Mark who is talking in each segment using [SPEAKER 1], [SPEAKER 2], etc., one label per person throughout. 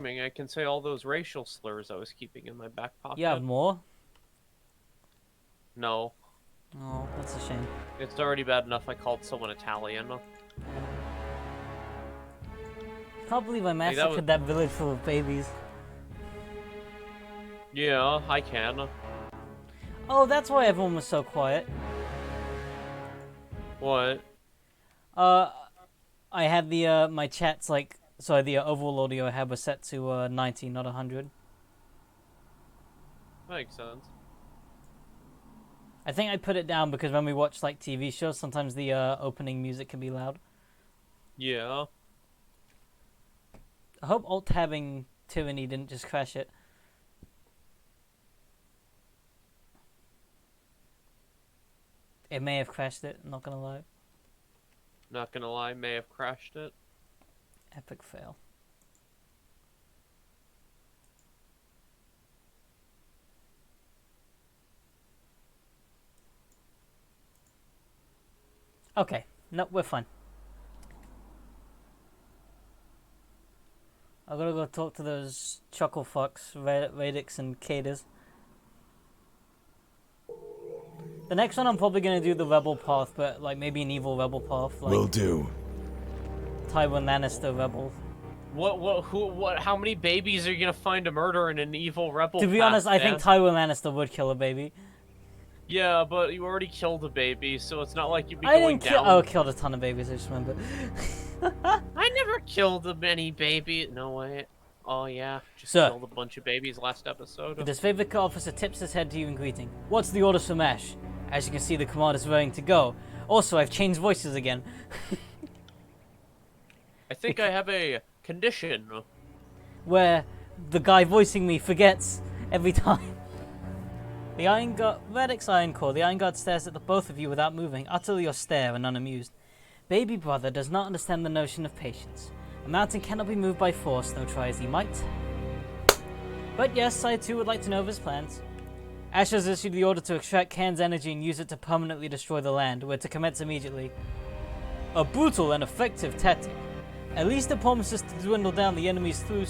[SPEAKER 1] I can say all those racial slurs I was keeping in my back
[SPEAKER 2] You have
[SPEAKER 1] pocket.
[SPEAKER 2] more?
[SPEAKER 1] No.
[SPEAKER 2] Oh, that's a shame.
[SPEAKER 1] It's already bad enough I called someone Italian.
[SPEAKER 2] Can't believe I
[SPEAKER 1] Like, that was...
[SPEAKER 2] massacred that village full of babies.
[SPEAKER 1] Yeah, I can.
[SPEAKER 2] Oh, that's why everyone was so quiet.
[SPEAKER 1] What?
[SPEAKER 2] Uh, I had the, my chats, like, sorry, the overall audio I had was set to, 90, not 100.
[SPEAKER 1] Makes sense.
[SPEAKER 2] I think I put it down because when we watch, like, TV shows, sometimes the, opening music can be loud.
[SPEAKER 1] Yeah.
[SPEAKER 2] I hope alt-tabbing Tyranny didn't just crash it. It may have crashed it, not gonna lie.
[SPEAKER 1] Not gonna lie, may have crashed it.
[SPEAKER 2] Epic fail. Okay, no, we're fine. I gotta go talk to those chuckle fucks, Radix and Cadus. The next one I'm probably gonna do the rebel path, but like maybe an evil rebel path, like
[SPEAKER 3] Will do.
[SPEAKER 2] Tywin Lannister rebel.
[SPEAKER 1] What, how many babies are you gonna find to murder in an evil rebel
[SPEAKER 2] To be
[SPEAKER 1] path,
[SPEAKER 2] honest, I
[SPEAKER 1] Dan?
[SPEAKER 2] think Tywin Lannister would kill a baby.
[SPEAKER 1] Yeah, but you already killed a baby, so it's not like you'd be
[SPEAKER 2] I
[SPEAKER 1] going
[SPEAKER 2] didn't kill.
[SPEAKER 1] down.
[SPEAKER 2] Oh, killed a ton of babies. I just remember.
[SPEAKER 1] I never killed a many baby. No way. Oh yeah, just
[SPEAKER 2] Sir.
[SPEAKER 1] killed a bunch of babies last episode.
[SPEAKER 2] The disfavored officer tips his head to you in greeting. What's the orders from Ash? As you can see, the command is ready to go. Also, I've changed voices again.
[SPEAKER 1] I think I have a condition.
[SPEAKER 2] Where the guy voicing me forgets every time. The Iron Guard, Radix Iron Core, the Iron Guard stares at the both of you without moving, utterly austere and unamused. Baby brother does not understand the notion of patience. A mountain cannot be moved by force, though try as he might. But yes, I too would like to know of his plans. Ash has issued the order to extract Cairn's energy and use it to permanently destroy the land, where to commence immediately. A brutal and effective tactic. At least it promises to dwindle down the enemies through.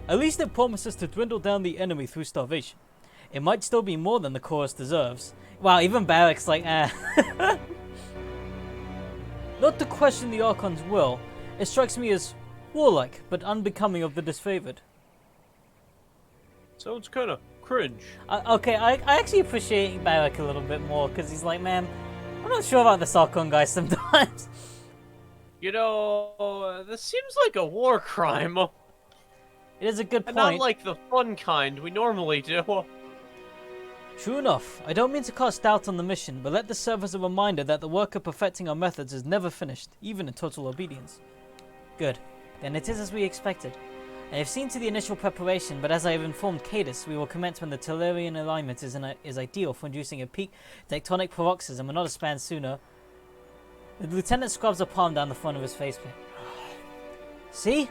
[SPEAKER 2] At least it promises to dwindle down the enemy through starvation. It might still be more than the chorus deserves. Wow, even Barrack's like, Not to question the Archon's will, it strikes me as warlike, but unbecoming of the disfavored.
[SPEAKER 1] Sounds kind of cringe.
[SPEAKER 2] Okay, I actually appreciate Barrack a little bit more, because he's like, man, I'm not sure about this Archon guy sometimes.
[SPEAKER 1] You know, this seems like a war crime.
[SPEAKER 2] It is a good point.
[SPEAKER 1] And not like the fun kind we normally do.
[SPEAKER 2] True enough. I don't mean to cast doubt on the mission, but let this serve as a reminder that the work of perfecting our methods is never finished, even in total obedience. Good. Then it is as we expected. I have seen to the initial preparation, but as I have informed Cadus, we will commence when the Tellurian alignment is ideal for inducing a peak tectonic paroxysm and not a span sooner. The lieutenant scrubs a palm down the front of his faceplate. See?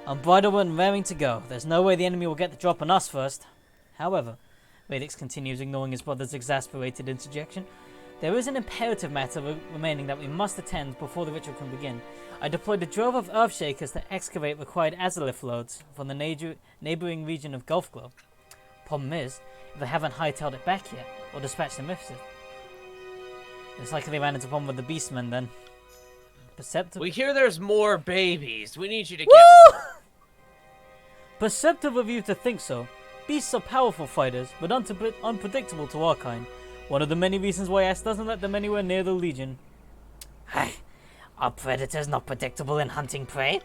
[SPEAKER 2] Unbridled and raring to go. There's no way the enemy will get the drop on us first. However, Radix continues, ignoring his brother's exasperated interjection, there is an imperative matter remaining that we must attend before the ritual can begin. I deployed a drove of Earthshakers to excavate required azalith loads from the neighboring region of Gulfglow. Problem is, if they haven't hightailed it back yet, or dispatched the Mifsud. It's likely they ran into a problem with the Beastmen then. Perceptive.
[SPEAKER 1] We hear there's more babies. We need you to
[SPEAKER 2] Woo!
[SPEAKER 1] get...
[SPEAKER 2] Perceptive of you to think so. Beasts are powerful fighters, but unpredictable to our kind. One of the many reasons why Ash doesn't let them anywhere near the Legion. Are predators not predictable in hunting prey?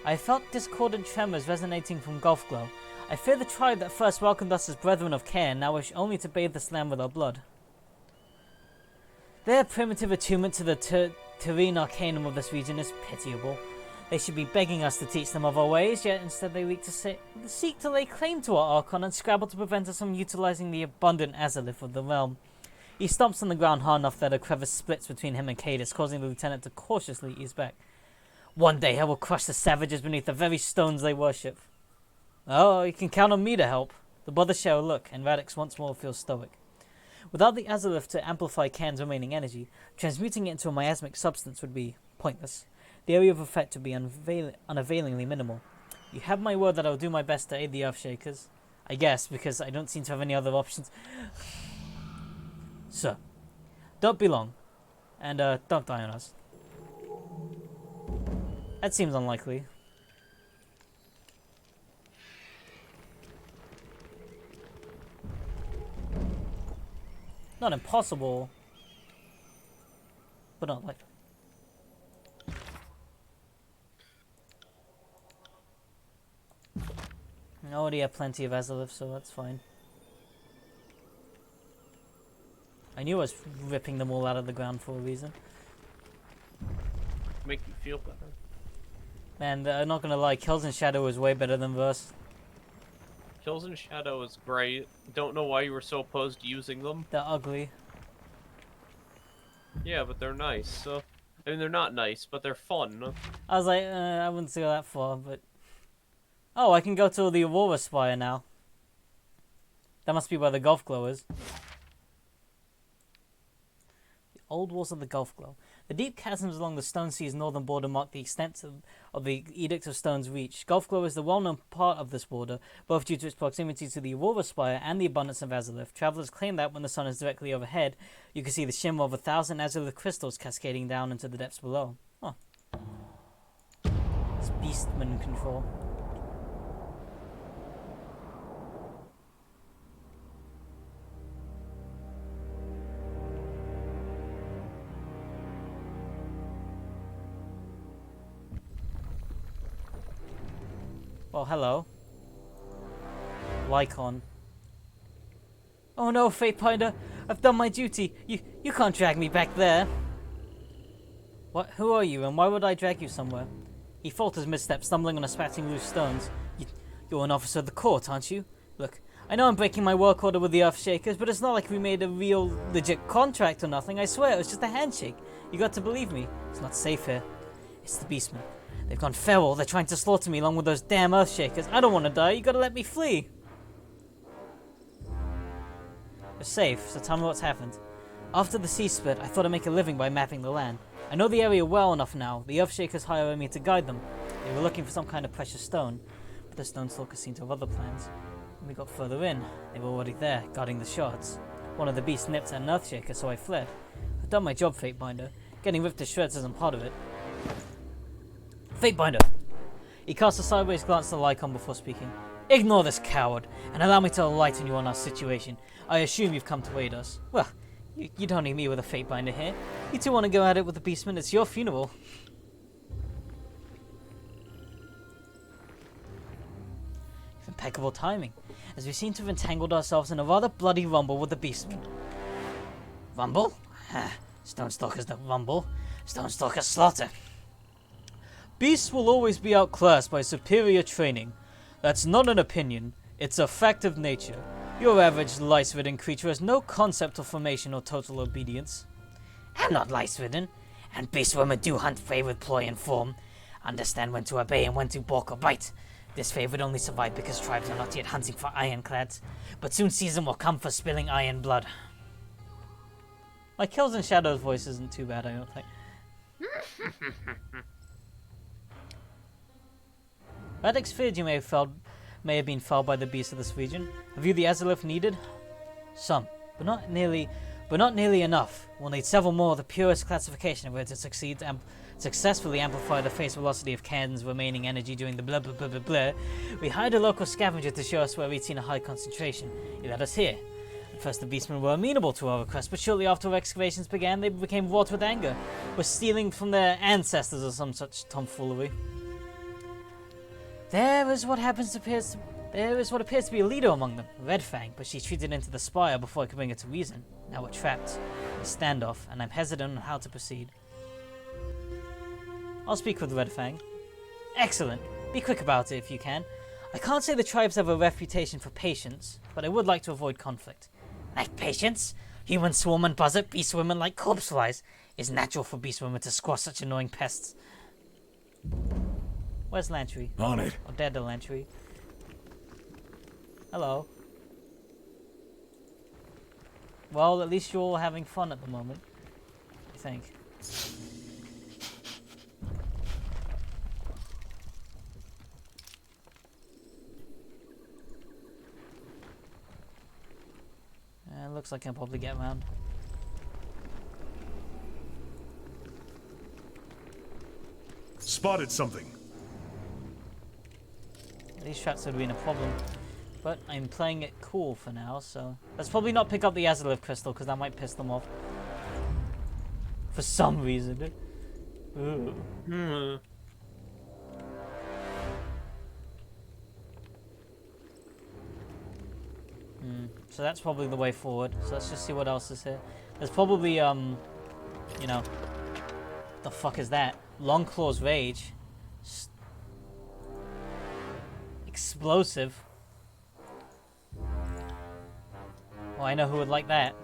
[SPEAKER 2] I felt discordant tremors resonating from Gulfglow. I fear the tribe that first welcomed us as brethren of Cairn now wish only to bathe this land with our blood. Their primitive attunement to the terrene arcanum of this region is pitiable. They should be begging us to teach them of our ways, yet instead they seek to lay claim to our Archon and scrabble to prevent us from utilizing the abundant azalith of the realm. He stomps on the ground hard enough that a crevice splits between him and Cadus, causing the lieutenant to cautiously ease back. One day I will crush the savages beneath the very stones they worship. Oh, you can count on me to help. The brothers share a look, and Radix once more feels stoic. Without the azalith to amplify Cairn's remaining energy, transmuting it into a miasmic substance would be pointless. The area of effect would be unavailingly minimal. You have my word that I'll do my best to aid the Earthshakers. I guess, because I don't seem to have any other options. So, don't be long. And, don't die on us. That seems unlikely. Not impossible, but not likely. I already have plenty of Azalith, so that's fine. I knew I was ripping them all out of the ground for a reason.
[SPEAKER 1] Make you feel better.
[SPEAKER 2] Man, I'm not gonna lie, Kills in Shadow is way better than Verse.
[SPEAKER 1] Kills in Shadow is great. Don't know why you were so opposed to using them.
[SPEAKER 2] They're ugly.
[SPEAKER 1] Yeah, but they're nice. So, I mean, they're not nice, but they're fun.
[SPEAKER 2] I was like, I wouldn't go that far, but... Oh, I can go to the Aurora Spire now. That must be where the Gulf Glow is. The old walls of the Gulf Glow. The deep chasms along the Stone Sea's northern border mark the extent of the Edict of Stone's reach. Gulf Glow is the well-known part of this border, both due to its proximity to the Aurora Spire and the abundance of Azalith. Travelers claim that when the sun is directly overhead, you can see the shimmer of 1,000 Azalith crystals cascading down into the depths below. Huh. It's Beastman control. Oh, hello. Lycon. Oh no, Fatebinder! I've done my duty! You can't drag me back there! What? Who are you, and why would I drag you somewhere? He falters misstep, stumbling on a spatting loose stones. You're an officer of the court, aren't you? Look, I know I'm breaking my work order with the Earthshakers, but it's not like we made a real, legit contract or nothing. I swear, it was just a handshake. You got to believe me. It's not safe here. It's the Beastmen. They've gone feral. They're trying to slaughter me along with those damn Earthshakers. I don't want to die. You gotta let me flee. We're safe, so tell me what's happened. After the sea split, I thought I'd make a living by mapping the land. I know the area well enough now. The Earthshakers hired me to guide them. They were looking for some kind of precious stone, but the Stone Stalkers seemed to have other plans. When we got further in, they were already there, guarding the shards. One of the beasts nipped at an Earthshaker, so I fled. I've done my job, Fatebinder. Getting ripped to shreds isn't part of it. Fatebinder! He cast a sideways glance at the Lycon before speaking. Ignore this coward, and allow me to enlighten you on our situation. I assume you've come to aid us. Well, you don't need me with a Fatebinder here. You two want to go at it with the Beastmen, it's your funeral. Impeccable timing, as we seem to have entangled ourselves in a rather bloody rumble with the Beastmen. Rumble? Stonestalkers don't rumble. Stonestalkers slaughter. Beasts will always be outclassed by superior training. That's not an opinion, it's a fact of nature. Your average lice-ridden creature has no concept of formation or total obedience. I'm not lice-ridden, and beast women do hunt prey with ploy and form. Understand when to obey and when to balk or bite. This fate would only survive because tribes are not yet hunting for ironclads, but soon season will come for spilling iron blood. My Kills in Shadow's voice isn't too bad, I don't think. Radix feared you may have been felled by the beasts of this region. Have you the Azalith needed? Some, but not nearly enough. We'll need several more of the purest classification of it to successfully amplify the face velocity of Can's remaining energy during the blah blah blah blah blah. We hired a local scavenger to show us where we'd seen a high concentration. He led us here. At first the beastmen were amenable to our request, but shortly after our excavations began, they became wrought with anger. We're stealing from their ancestors or some such tomfoolery. There is what appears to be a leader among them, Redfang, but she treated into the spire before I could bring her to reason. Now we're trapped. A standoff, and I'm hesitant on how to proceed. I'll speak with Redfang. Excellent. Be quick about it if you can. I can't say the tribes have a reputation for patience, but I would like to avoid conflict. Like patience? Humans swarm and buzz at beast women like corpse flies. It's natural for beast women to squash such annoying pests. Where's Lantry?
[SPEAKER 3] On it.
[SPEAKER 2] Or dead Lantry. Hello. Well, at least you're all having fun at the moment, I think. looks like I can probably get around.
[SPEAKER 3] Spotted something.
[SPEAKER 2] These traps would have been a problem. But I'm playing it cool for now, so... Let's probably not pick up the Azalith crystal, because that might piss them off. For some reason. Ooh. So that's probably the way forward. So let's just see what else is here. There's probably, you know... The fuck is that? Longclaw's Rage. Explosive. Well, I know who would like that.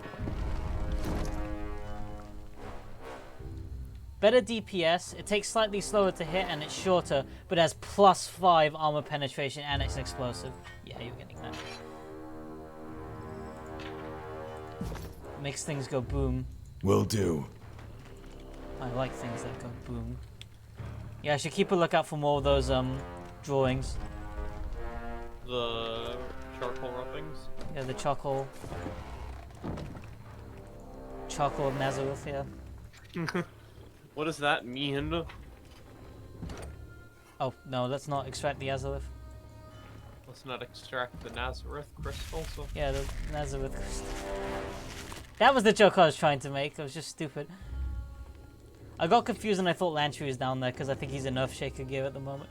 [SPEAKER 2] Better DPS, it takes slightly slower to hit and it's shorter, but has +5 armor penetration and it's explosive. Yeah, you're getting that. Makes things go boom.
[SPEAKER 3] Will do.
[SPEAKER 2] I like things that go boom. Yeah, I should keep a lookout for more of those drawings.
[SPEAKER 1] The charcoal rubbings?
[SPEAKER 2] Yeah, the charcoal of Nazareth, yeah.
[SPEAKER 1] What does that mean?
[SPEAKER 2] Oh, no, let's not extract the Azalith.
[SPEAKER 1] Let's not extract the Nazareth crystal. So.
[SPEAKER 2] Yeah, the Nazareth crystal. That was the joke I was trying to make. It was just stupid. I got confused and I thought Lantry was down there because I think he's in Earth Shaker gear at the moment.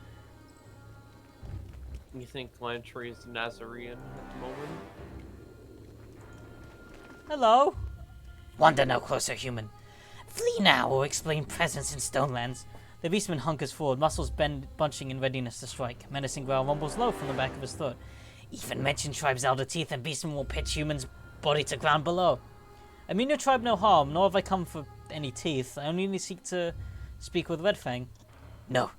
[SPEAKER 1] You think Lantry is Nazarene at the moment?
[SPEAKER 2] Hello? Wander no closer, human. Flee now or explain presence in Stonelands. The beastman hunkers forward, muscles bunching in readiness to strike. Menacing growl rumbles low from the back of his throat. Even mention tribe's elder teeth and beastman will pitch human's body to ground below. I mean your tribe no harm, nor have I come for any teeth. I only seek to speak with Redfang. No.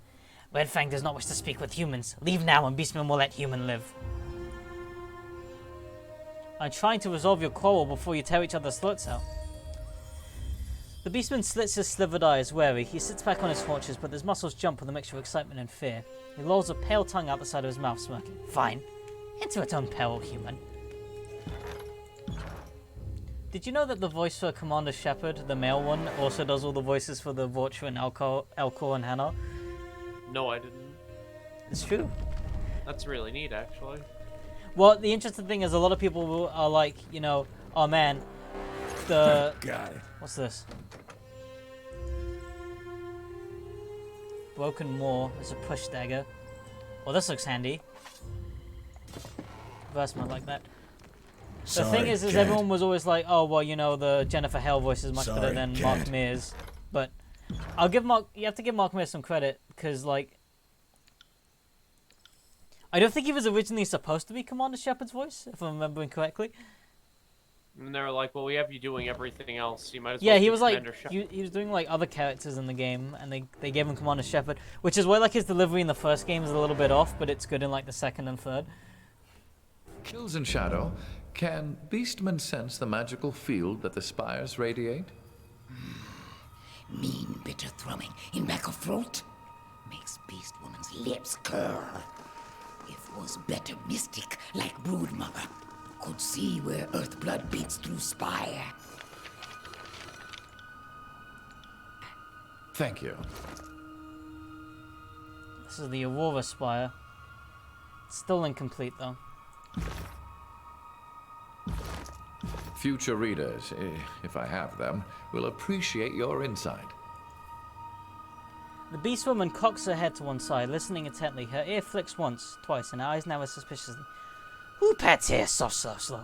[SPEAKER 2] Redfang does not wish to speak with humans. Leave now and beastman will let human live. I'm trying to resolve your quarrel before you tear each other's throats out. The beastman slits his slivered eyes, wary. He sits back on his haunches, but his muscles jump with a mixture of excitement and fear. He lolls a pale tongue out the side of his mouth, smirking. Fine. Enter at own peril, human. Did you know that the voice for Commander Shepard, the male one, also does all the voices for the Vorcha and Elcor and Hannah?
[SPEAKER 1] No, I didn't.
[SPEAKER 2] It's true.
[SPEAKER 1] That's really neat, actually.
[SPEAKER 2] Well, the interesting thing is a lot of people are like, you know, oh man, the...
[SPEAKER 3] Got it.
[SPEAKER 2] What's this? Broken Moor is a push dagger. Well, this looks handy. Verse might like that. The thing is everyone was always like, oh, well, you know, the Jennifer Hale voice is much better than Mark Mears. But I'll give you have to give Mark Mears some credit, because, like, I don't think he was originally supposed to be Commander Shepard's voice, if I'm remembering correctly.
[SPEAKER 1] And they were like, well, we have you doing everything else. You might as well.
[SPEAKER 2] Yeah, he was like, he was doing like other characters in the game, and they gave him Commander Shepard, which is why like his delivery in the first game is a little bit off, but it's good in like the second and third.
[SPEAKER 4] Kills in shadow. Can Beastman sense the magical field that the spires radiate?
[SPEAKER 5] Mean, bitter thrumming in back of throat makes Beast Woman's lips curl. If was better mystic like Broodmother, could see where earth blood beats through spire.
[SPEAKER 4] Thank you.
[SPEAKER 2] This is the Aurora Spire. It's still incomplete though.
[SPEAKER 4] Future readers, if I have them, will appreciate your insight.
[SPEAKER 2] The beast woman cocks her head to one side, listening intently. Her ear flicks once, twice, and her eyes narrow suspiciously. Who pats here, slow?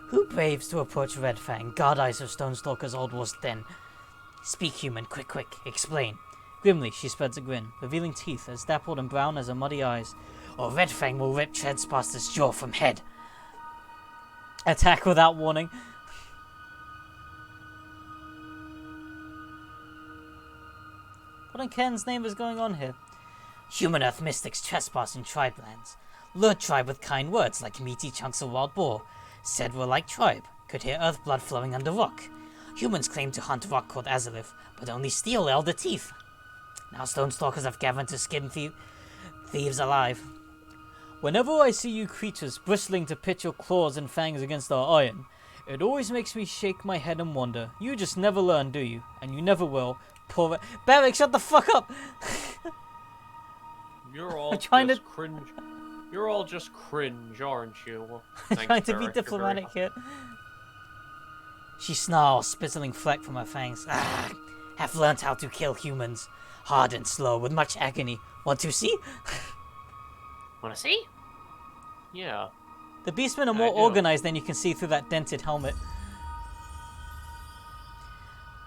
[SPEAKER 2] Who braves to approach Redfang, guard eyes of Stonestalker's old war's den? Speak, human, quick, explain. Grimly, she spreads a grin, revealing teeth as dappled and brown as her muddy eyes. Or Redfang will rip Treadspaster's jaw from head. Attack without warning. What in Ken's name is going on here? Human Earth mystics trespass in tribe lands. Lured tribe with kind words like meaty chunks of wild boar. Said we're like tribe, could hear earth blood flowing under rock. Humans claim to hunt rock called Azalith, but only steal elder teeth. Now Stonestalkers have gathered to skin thieves alive. Whenever I see you creatures bristling to pit your claws and fangs against our iron, It always makes me shake my head and wonder. You just never learn, do you? And you never will. Poor Beric, shut the fuck up!
[SPEAKER 1] You're all
[SPEAKER 2] I'm trying
[SPEAKER 1] just cringe. You're all just cringe, aren't you?
[SPEAKER 2] I'm
[SPEAKER 1] Thanks,
[SPEAKER 2] trying to be
[SPEAKER 1] Barrett, you're very
[SPEAKER 2] diplomatic here. She snarls, spitting fleck from her fangs. Ah, have learnt how to kill humans. Hard and slow, with much agony. Want to see?
[SPEAKER 1] Wanna see? Yeah.
[SPEAKER 2] The beastmen are more
[SPEAKER 1] I do.
[SPEAKER 2] organized than you can see through that dented helmet.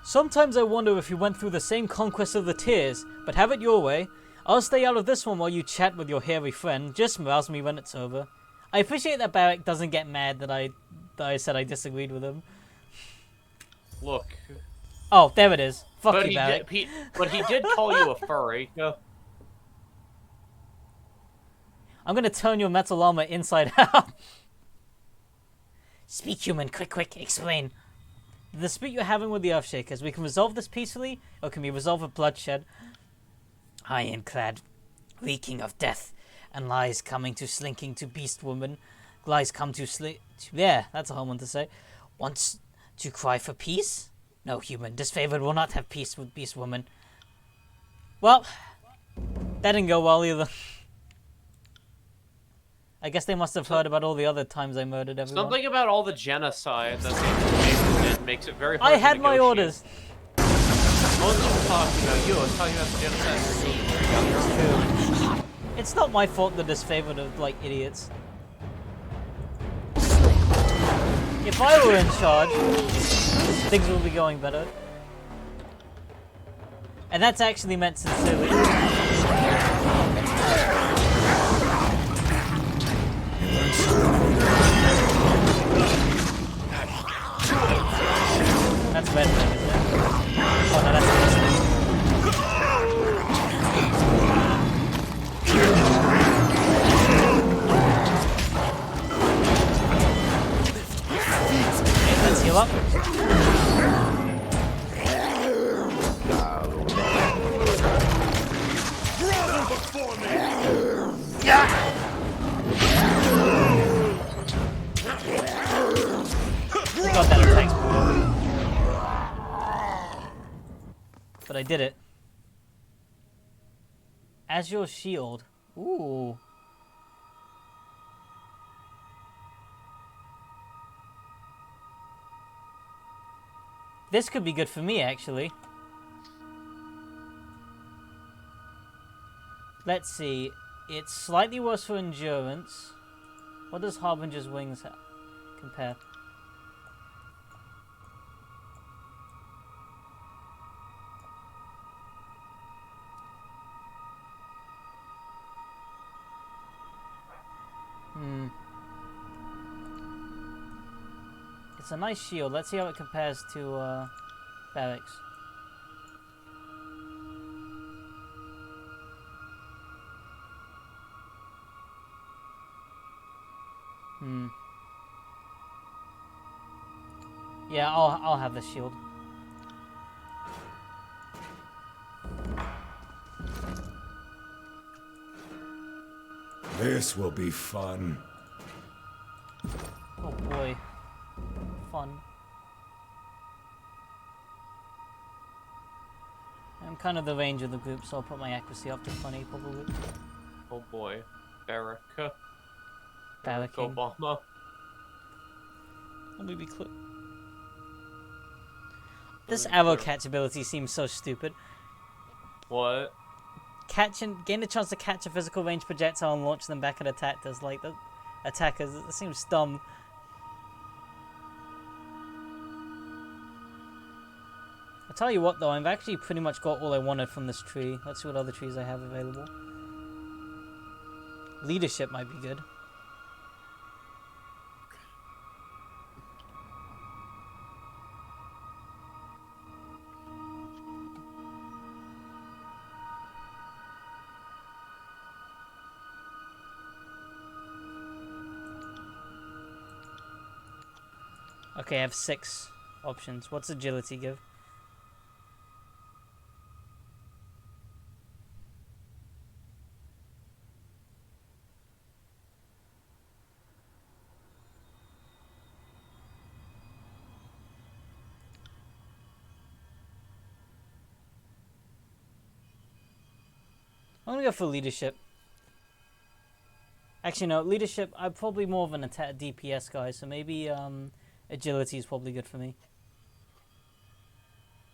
[SPEAKER 2] Sometimes I wonder if you went through the same conquest of the tears, but have it your way. I'll stay out of this one while you chat with your hairy friend. Just rouse me when it's over. I appreciate that Barrack doesn't get mad that I said I disagreed with him.
[SPEAKER 1] Look.
[SPEAKER 2] Oh, there it is. Fuck
[SPEAKER 1] But
[SPEAKER 2] you, Barrack.
[SPEAKER 1] but he did call you a furry.
[SPEAKER 2] I'm gonna turn your metal armor inside out. Speak, human. Quick, explain. The dispute you're having with the Earthshakers, we can resolve this peacefully, or can we resolve with bloodshed? Ironclad, reeking of death, and lies coming to slinking to beast woman. Lies come to yeah, that's a hard one to say. Wants to cry for peace? No, human. Disfavored will not have peace with beast woman. Well, that didn't go well either. I guess they must have heard about all the other times I murdered everyone.
[SPEAKER 1] Something about all the genocide that they did makes it very hard
[SPEAKER 2] I
[SPEAKER 1] to
[SPEAKER 2] had my
[SPEAKER 1] negotiate.
[SPEAKER 2] orders.
[SPEAKER 1] I wasn't talking about you, I was talking about the genocide.
[SPEAKER 2] It's not my fault they're disfavored of, like, idiots. If I were in charge, things would be going better. And that's actually meant sincerely. That's red thing, isn't it? Oh no, that's this thing. Okay, let's heal up. Got that attack. But I did it. As your shield. Ooh. This could be good for me, actually. Let's see. It's slightly worse for endurance. What does Harbinger's wings compare? It's a nice shield. Let's see how it compares to Barracks. Yeah, I'll have the shield.
[SPEAKER 3] This will be fun.
[SPEAKER 2] Oh boy. Fun. I'm kind of the range of the group, so I'll put my accuracy up to 20 probably.
[SPEAKER 1] Oh boy. Barack.
[SPEAKER 2] Barracking.
[SPEAKER 1] Obama.
[SPEAKER 2] Let me be clear. This arrow catch ability seems so stupid.
[SPEAKER 1] What?
[SPEAKER 2] Gain a chance to catch a physical range projectile and launch them back at attackers. Like the attackers, it seems dumb. I'll tell you what though, I've actually pretty much got all I wanted from this tree. Let's see what other trees I have available. Leadership might be good. Okay, I have 6 options. What's agility give? I'm gonna go for leadership. Actually, no, leadership. I'm probably more of an attack DPS guy, so maybe agility is probably good for me.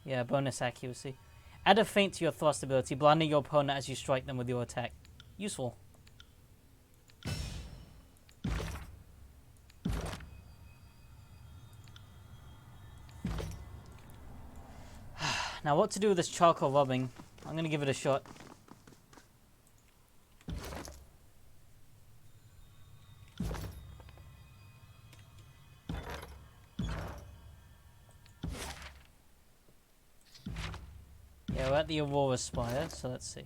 [SPEAKER 2] Yeah, bonus accuracy. Add a feint to your thrust ability, blinding your opponent as you strike them with your attack. Useful. Now, what to do with this charcoal rubbing? I'm gonna give it a shot. Yeah, we're at the Aurora Spire, so let's see.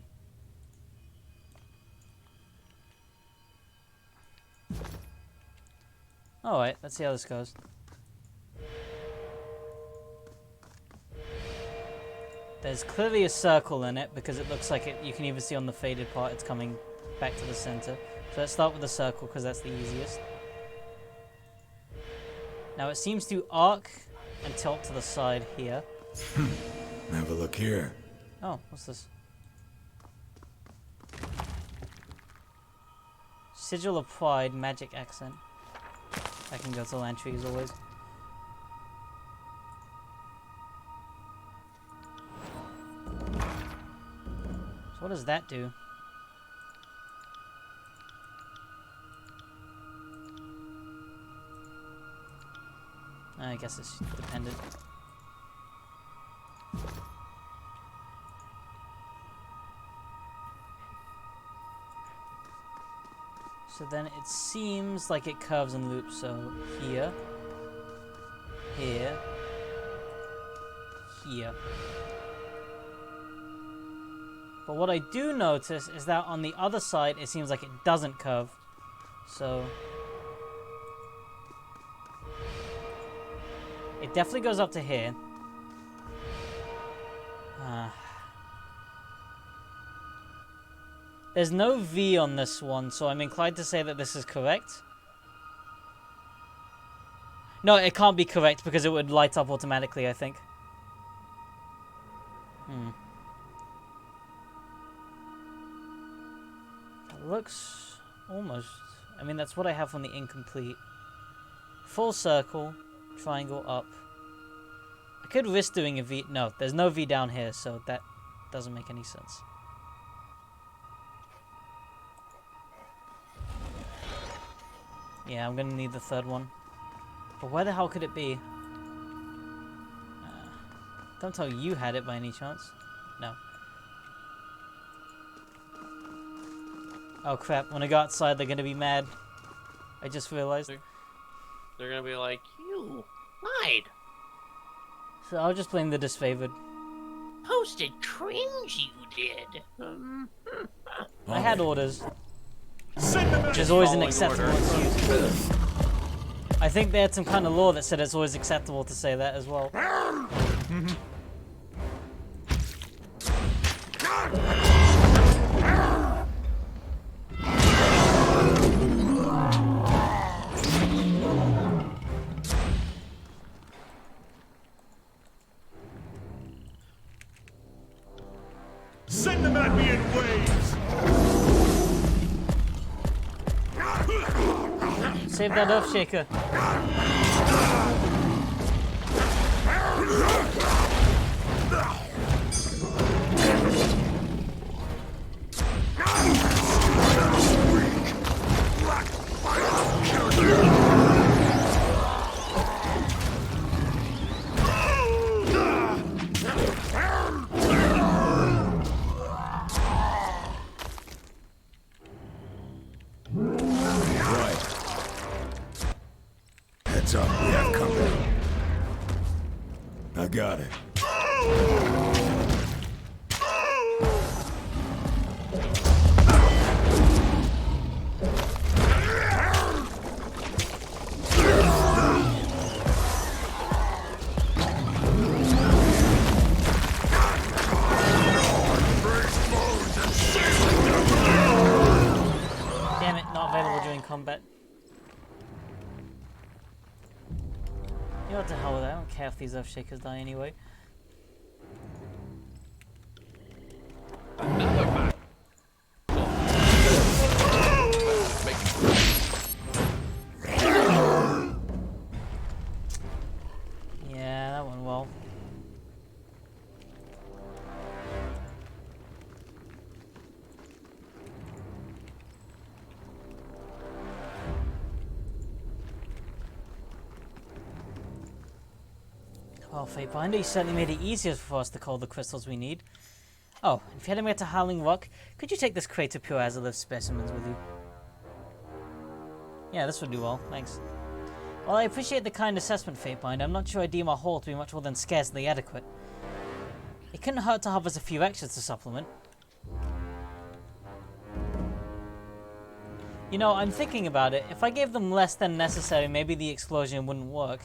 [SPEAKER 2] Alright, let's see how this goes. There's clearly a circle in it because it looks like it. You can even see on the faded part it's coming back to the center. So let's start with the circle because that's the easiest. Now it seems to arc and tilt to the side here.
[SPEAKER 3] Have a look here.
[SPEAKER 2] Oh, what's this? Sigil of Pride, magic accent. I can go to Lantry as always. So what does that do? I guess it's dependent. So then it seems like it curves and loops, so here, here, here. But what I do notice is that on the other side it seems like it doesn't curve. So it definitely goes up to here. There's no V on this one, so I'm inclined to say that this is correct. No, it can't be correct because it would light up automatically, I think. It looks almost... I mean, that's what I have on the incomplete. Full circle, triangle up. I could risk doing a V... No, there's no V down here, so that doesn't make any sense. Yeah, I'm gonna need the third one. But where the hell could it be? Don't tell you had it by any chance. No. Oh crap, when I go outside they're gonna be mad. I just realized.
[SPEAKER 1] They're gonna be like, you lied.
[SPEAKER 2] So I'll just blame the disfavored.
[SPEAKER 1] Posted cringe you did.
[SPEAKER 2] I had orders. Which is always an acceptable excuse. I think they had some kind of law that said it's always acceptable to say that as well.
[SPEAKER 3] Send them at me in waves!
[SPEAKER 2] Save that Earth Shaker.
[SPEAKER 3] Heads up, we have company. I got it.
[SPEAKER 2] Damn it, not available during combat. You know what the hell with that? I don't care if these Earth Shakers die anyway.
[SPEAKER 4] Another match.
[SPEAKER 2] Well, Fatebinder, you certainly made it easier for us to cull the crystals we need. Oh, if you're heading back to Howling Rock, could you take this crate of pure azalith specimens with you? Yeah, this would do well, thanks. While I appreciate the kind assessment, Fatebinder, I'm not sure I deem our haul to be much more than scarcely adequate. It couldn't hurt to have us a few extras to supplement. You know, I'm thinking about it. If I gave them less than necessary, maybe the explosion wouldn't work.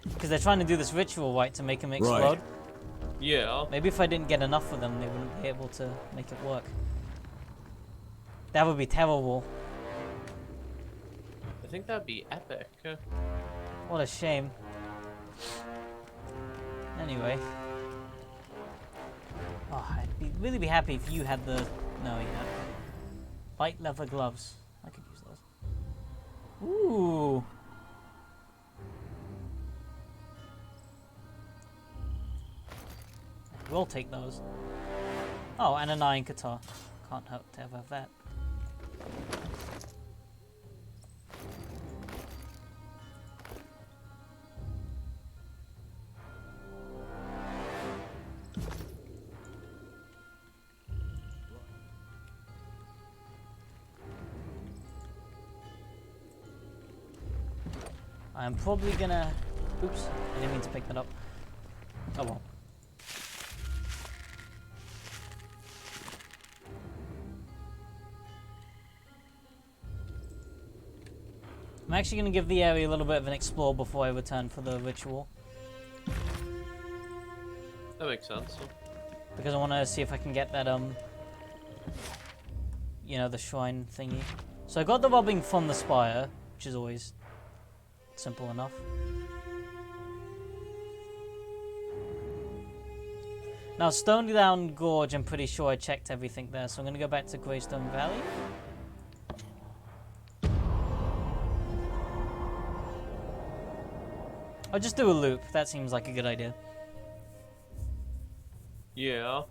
[SPEAKER 2] Because they're trying to do this ritual, right, to make them explode.
[SPEAKER 3] Right.
[SPEAKER 1] Yeah.
[SPEAKER 2] Maybe if I didn't get enough of them, they wouldn't be able to make it work. That would be terrible.
[SPEAKER 1] I think that'd be epic.
[SPEAKER 2] What a shame. Anyway. Oh, really be happy if you had the... No, you don't. Light leather gloves. I could use those. Ooh. We'll take those. Oh, and an iron guitar. Can't hurt to ever have that. I'm probably gonna... Oops, I didn't mean to pick that up. Oh well. I'm actually gonna give the area a little bit of an explore before I return for the ritual.
[SPEAKER 1] That makes sense.
[SPEAKER 2] Because I want to see if I can get that, you know, the shrine thingy. So I got the robbing from the spire, which is always simple enough. Now, Stone Down Gorge, I'm pretty sure I checked everything there, so I'm going to go back to Greystone Valley. I'll just do a loop. That seems like a good idea.
[SPEAKER 1] Yeah.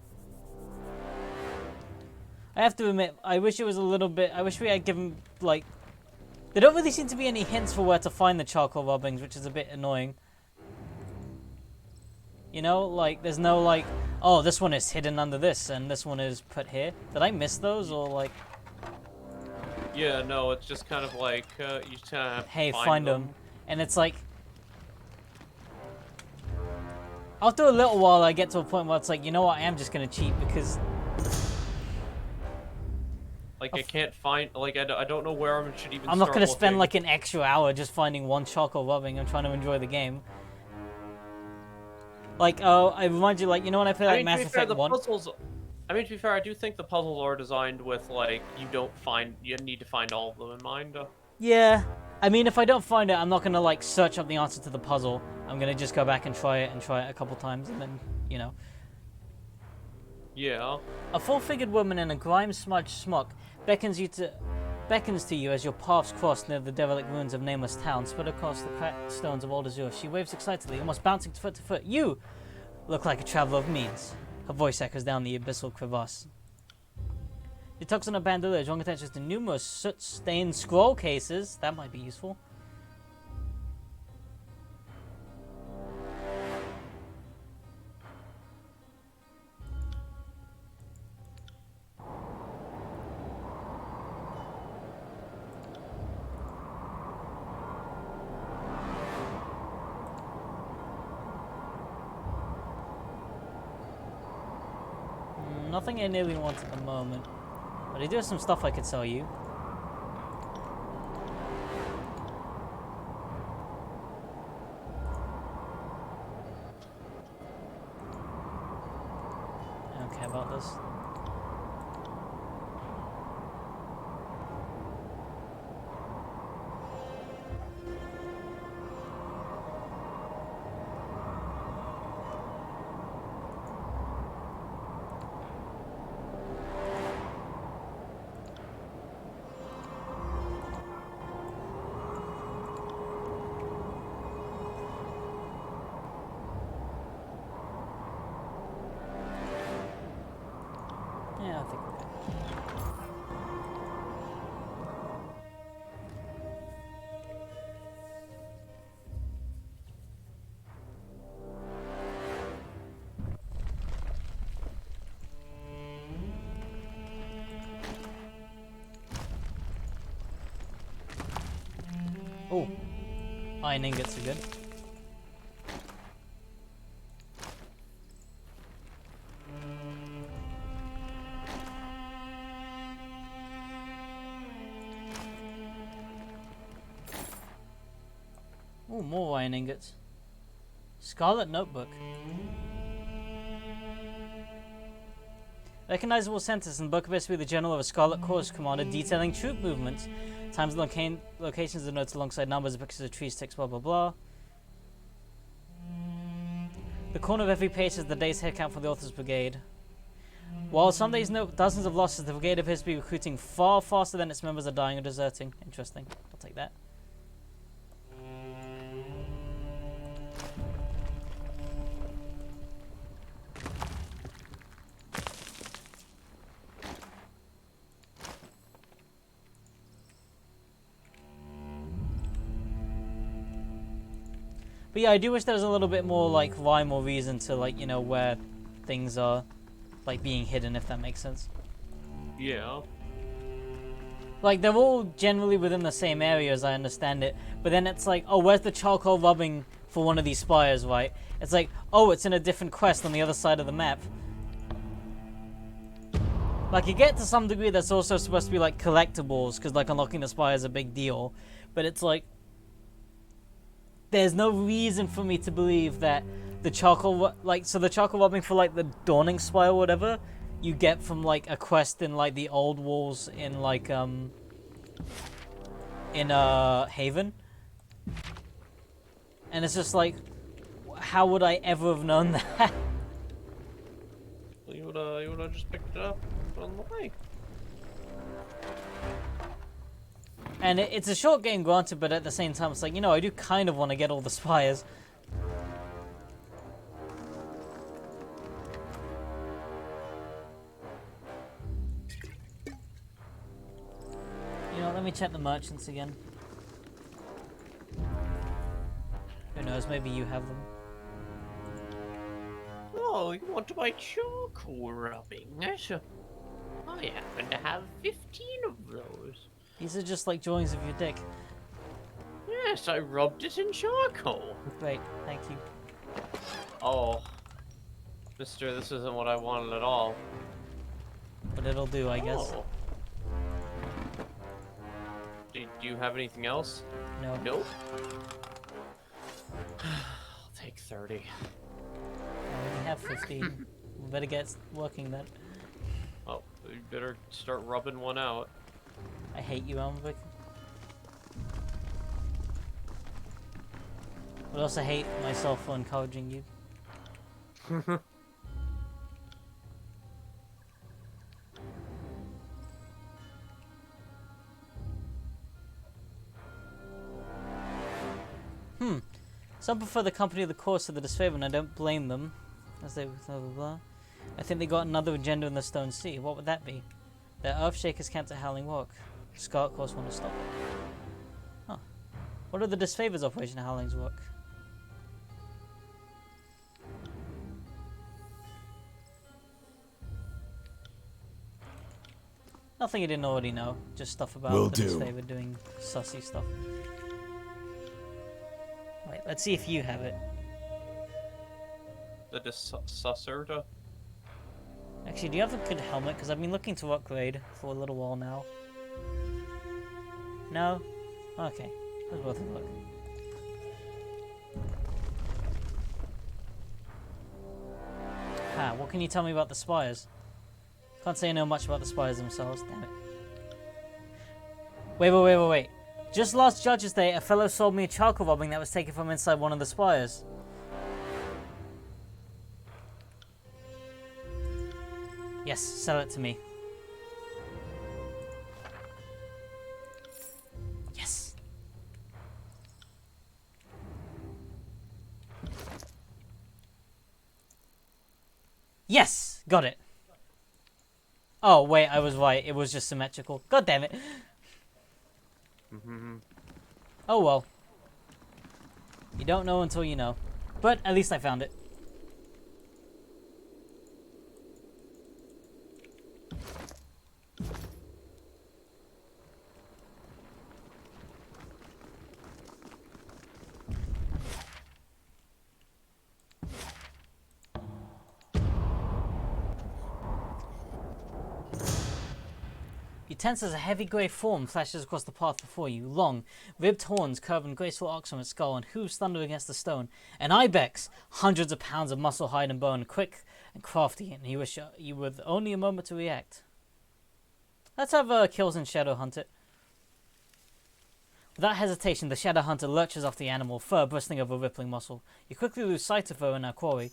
[SPEAKER 2] I have to admit, I wish it was a little bit... I wish we had given, like... There don't really seem to be any hints for where to find the charcoal rubbings, which is a bit annoying. You know, like, there's no, like... Oh, this one is hidden under this, and this one is put here. Did I miss those, or, like...
[SPEAKER 1] Yeah, no, it's just kind of like, you just kind of have to
[SPEAKER 2] Hey, find
[SPEAKER 1] them.
[SPEAKER 2] them. And it's like... After a little while, I get to a point where it's like, you know what, I am just gonna cheat, because...
[SPEAKER 1] Like, I can't find, like, I don't know where I should even
[SPEAKER 2] I'm not
[SPEAKER 1] start
[SPEAKER 2] gonna spend,
[SPEAKER 1] looking.
[SPEAKER 2] like, an extra hour just finding one charcoal rubbing. I'm trying to enjoy the game. Like, oh, I remind you, like, you know when I play, like, Mass
[SPEAKER 1] to be fair,
[SPEAKER 2] Effect
[SPEAKER 1] the
[SPEAKER 2] 1?
[SPEAKER 1] puzzles... I mean, to be fair, I do think the puzzles are designed with, like, you need to find all of them in mind.
[SPEAKER 2] Yeah. I mean, if I don't find it, I'm not gonna, like, search up the answer to the puzzle. I'm gonna just go back and try it a couple times, and then, you know.
[SPEAKER 1] Yeah.
[SPEAKER 2] A full-figured woman in a grime-smudged smock beckons to you as your paths cross near the derelict ruins of Nameless Town, spread across the cracked stones of Old Azure. She waves excitedly, almost bouncing foot to foot. You look like a traveler of means. Her voice echoes down the abyssal crevasse. She tucks on a bandolier, drawing attention to numerous soot-stained scroll cases. That might be useful. Nothing I nearly want at the moment. But I do have some stuff I could sell you. I don't care about this. Iron ingots are good. Oh, more iron ingots. Scarlet Notebook. Recognizable sentence in the book appears to be the journal of a Scarlet Corps commander detailing troop movements. Times and locations are noted alongside numbers, pictures of trees, text, blah blah blah. The corner of every page has the day's head count for the author's brigade. While some days note dozens of losses, the brigade appears to be recruiting far faster than its members are dying or deserting. Interesting. I'll take that. But yeah, I do wish there was a little bit more, like, rhyme or reason to, like, you know, where things are, like, being hidden, if that makes sense.
[SPEAKER 1] Yeah.
[SPEAKER 2] Like, they're all generally within the same area, as I understand it. But then it's like, oh, where's the charcoal rubbing for one of these spires, right? It's like, oh, it's in a different quest on the other side of the map. Like, you get to some degree that's also supposed to be, like, collectibles, because, like, unlocking the spire is a big deal. But it's like, there's no reason for me to believe that the charcoal, like, so the charcoal rubbing for, like, the Dawning Spire or whatever, you get from, like, a quest in, like, the old walls in, like, Haven. And it's just like, how would I ever have known that?
[SPEAKER 1] Well, you would have just picked it up on the way.
[SPEAKER 2] And it's a short game, granted, but at the same time, it's like, you know, I do kind of want to get all the spires. You know, let me check the merchants again. Who knows, maybe you have them.
[SPEAKER 1] Oh, you want to buy charcoal rubbing? I happen to have 15 of those.
[SPEAKER 2] These are just like drawings of your dick.
[SPEAKER 1] Yes, I rubbed it in charcoal.
[SPEAKER 2] Great, thank you.
[SPEAKER 1] Oh. Mister, this isn't what I wanted at all.
[SPEAKER 2] But it'll do, I guess.
[SPEAKER 1] Oh. Do you have anything else?
[SPEAKER 2] No.
[SPEAKER 1] Nope. I'll take 30.
[SPEAKER 2] I already have 15. We better get working then.
[SPEAKER 1] Oh, you better start rubbing one out.
[SPEAKER 2] I hate you, Elmvik. But I also hate myself for encouraging you. Some prefer the company of the course to the disfavor, and I don't blame them. As they blah blah blah. I think they got another agenda in the Stone Sea. What would that be? Their Earthshakers can't to Howling Rock. Scarlet Course want to stop it. Huh. What are the disfavors Operation Howling's Rock? Nothing you didn't already know. Just stuff about the disfavor doing sussy stuff. Wait, let's see if you have it.
[SPEAKER 1] The Susserta?
[SPEAKER 2] Actually, do you have a good helmet? Because I've been looking to upgrade for a little while now. No? Okay. That's worth a look. What can you tell me about the spires? Can't say I know much about the spires themselves, damn it. Wait. Just last Judge's Day, a fellow sold me a charcoal rubbing that was taken from inside one of the spires. Yes, sell it to me. Yes. Yes! Got it. Oh, wait, I was right. It was just symmetrical. God damn it. Oh, well. You don't know until you know. But at least I found it. You tense as a heavy grey form flashes across the path before you. Long, ribbed horns curve in graceful arcs from its skull and hooves thunder against the stone. An ibex, hundreds of pounds of muscle, hide, and bone, quick and crafty, and you wish you with only a moment to react. Let's have Kills and Shadow hunt it. Without hesitation, the Shadow Hunter lurches off the animal, fur bristling over rippling muscle. You quickly lose sight of her in her quarry.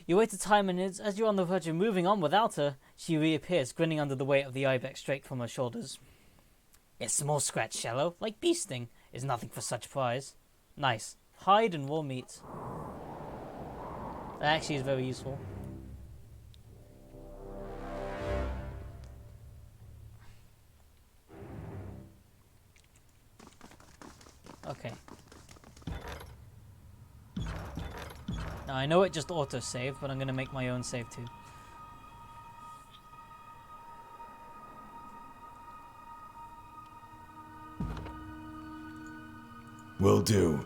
[SPEAKER 2] You wait a time, and as you're on the verge of moving on without her, she reappears, grinning under the weight of the ibex straight from her shoulders. A small scratch, shallow, like bee sting, is nothing for such prize. Nice. Hide and raw meat. That actually is very useful. Okay. Now I know it just auto-saved, but I'm going to make my own save too.
[SPEAKER 3] Will do.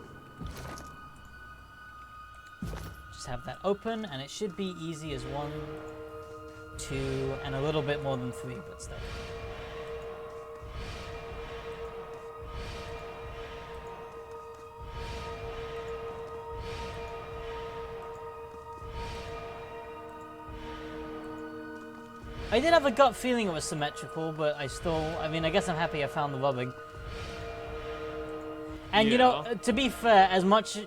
[SPEAKER 2] Just have that open, and it should be easy as 1, 2, and a little bit more than 3, but still. I did have a gut feeling it was symmetrical, but I guess I'm happy I found the rubbing. And you know, to be fair, as much,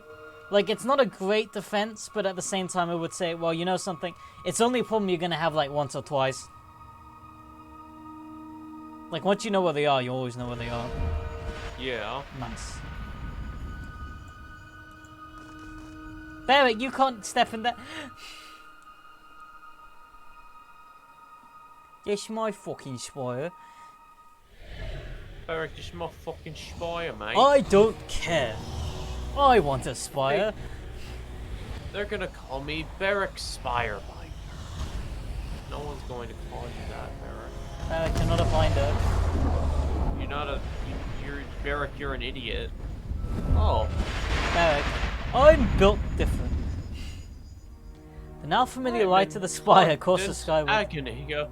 [SPEAKER 2] like, it's not a great defense, but at the same time I would say, well, you know something, it's only a problem you're gonna have like once or twice. Like, once you know where they are, you always know where they are.
[SPEAKER 1] Yeah.
[SPEAKER 2] Nice. Barrick, you can't step in that. It's my fucking spire.
[SPEAKER 1] Eric, just my fucking spire, mate.
[SPEAKER 2] I don't care. I want a spire.
[SPEAKER 1] They're gonna call me Barrack Spire Mike. No one's going to call you that, Barrack.
[SPEAKER 2] Barrick, you're not a blinder.
[SPEAKER 1] You're not a... You're Barrack, you're an idiot. Oh.
[SPEAKER 2] Barrick, I'm built different. The now familiar light of the spire courses skyward.
[SPEAKER 1] Agony, go.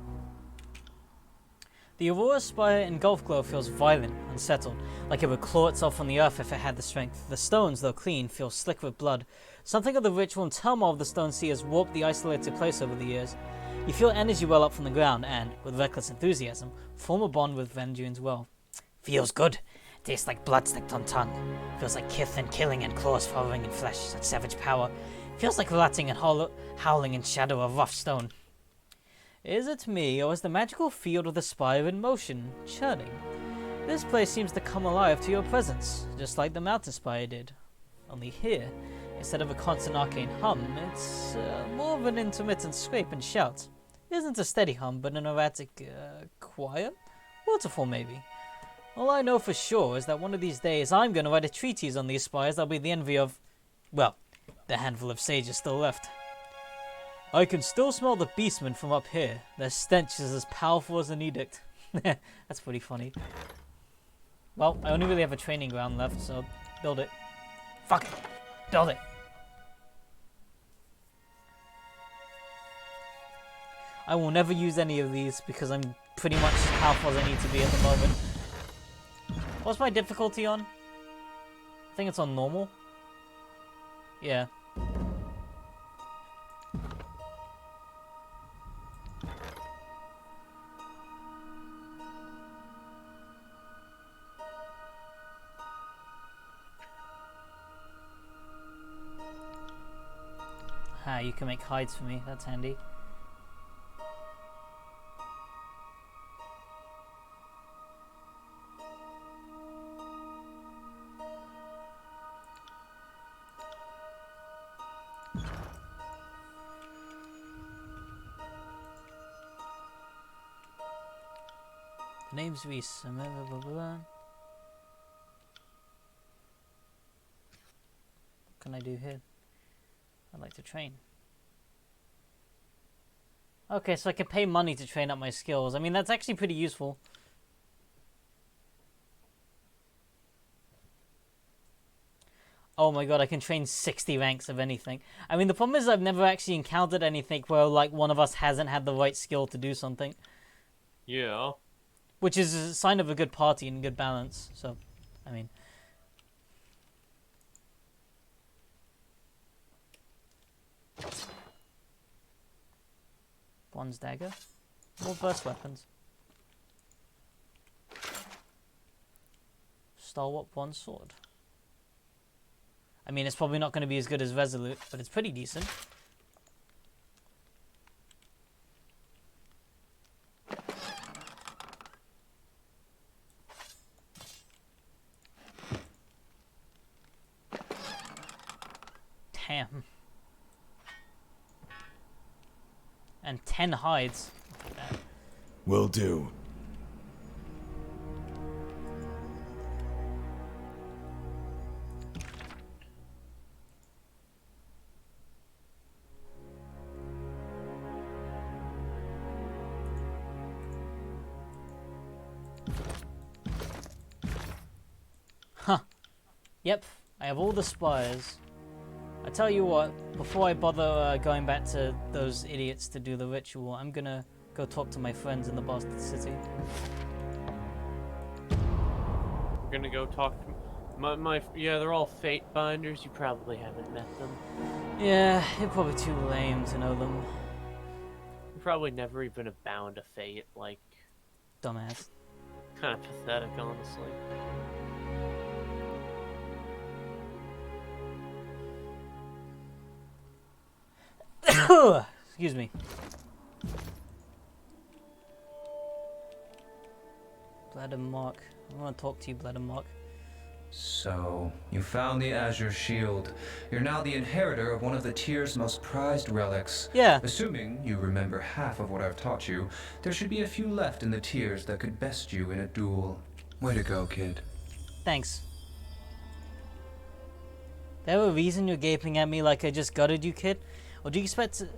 [SPEAKER 2] The Aurora spire in Gulf Glow feels violent, unsettled, like it would claw itself on the earth if it had the strength. The stones, though clean, feel slick with blood. Something of the ritual and turmoil of the stone sea has warped the isolated place over the years. You feel energy well up from the ground and, with reckless enthusiasm, form a bond with Vendune's well. Feels good. Tastes like blood sticked on tongue. Feels like kith and killing and claws following in flesh, such savage power. Feels like rotting and howling in shadow of rough stone. Is it me, or is the magical field of the spire in motion, churning? This place seems to come alive to your presence, just like the mountain spire did. Only here, instead of a constant arcane hum, it's more of an intermittent scrape and shout. It isn't a steady hum, but an erratic, quiet? Waterfall, maybe. All I know for sure is that one of these days I'm going to write a treatise on these spires that'll be the envy of, well, the handful of sages still left. I can still smell the beastmen from up here. Their stench is as powerful as an edict. That's pretty funny. Well, I only really have a training ground left, so build it. Fuck it. Build it. I will never use any of these because I'm pretty much as powerful as I need to be at the moment. What's my difficulty on? I think it's on normal. Yeah. You can make hides for me, that's handy. The name's Reese. What can I do here? I'd like to train. Okay, so I can pay money to train up my skills. I mean, that's actually pretty useful. Oh my god, I can train 60 ranks of anything. I mean, the problem is I've never actually encountered anything where, like, one of us hasn't had the right skill to do something.
[SPEAKER 1] Yeah.
[SPEAKER 2] Which is a sign of a good party and good balance. So, I mean. Bronze dagger. More burst weapons. Stalwart bronze sword. I mean, it's probably not going to be as good as Resolute, but it's pretty decent. Damn. And 10 hides.
[SPEAKER 3] Will do.
[SPEAKER 2] Huh. Yep, I have all the spires. I tell you what, before I bother going back to those idiots to do the ritual, I'm gonna go talk to my friends in the Bastard City.
[SPEAKER 1] We're gonna go talk to yeah, they're all fate binders. You probably haven't met them.
[SPEAKER 2] Yeah, you're probably too lame to know them.
[SPEAKER 1] You've probably never even have bound a fate. Like,
[SPEAKER 2] Dumbass.
[SPEAKER 1] kind of pathetic, honestly.
[SPEAKER 2] Excuse me. Blood and Mark. I want to talk to you, Blood and Mark.
[SPEAKER 6] So, you found the Azure Shield. You're now the inheritor of one of the Tyr's most prized relics.
[SPEAKER 2] Yeah.
[SPEAKER 6] Assuming you remember half of what I've taught you, there should be a few left in the Tyrs that could best you in a duel. Way to go, kid.
[SPEAKER 2] Thanks. There a reason you're gaping at me like I just gutted you, kid? Or do you expect to...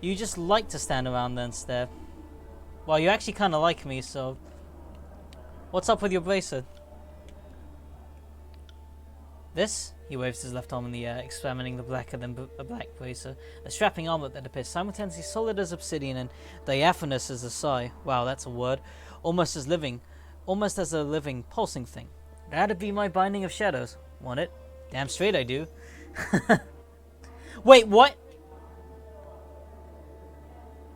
[SPEAKER 2] You just like to stand around there and stare? Well, you actually kind of like me, so... What's up with your bracer? This? He waves his left arm in the air, examining the blacker than a black bracer. A strapping armlet that appears simultaneously solid as obsidian and diaphanous as a sigh. Wow, that's a word. Almost as a living, pulsing thing. That'd be my binding of shadows. Want it? Damn straight I do. Wait, what?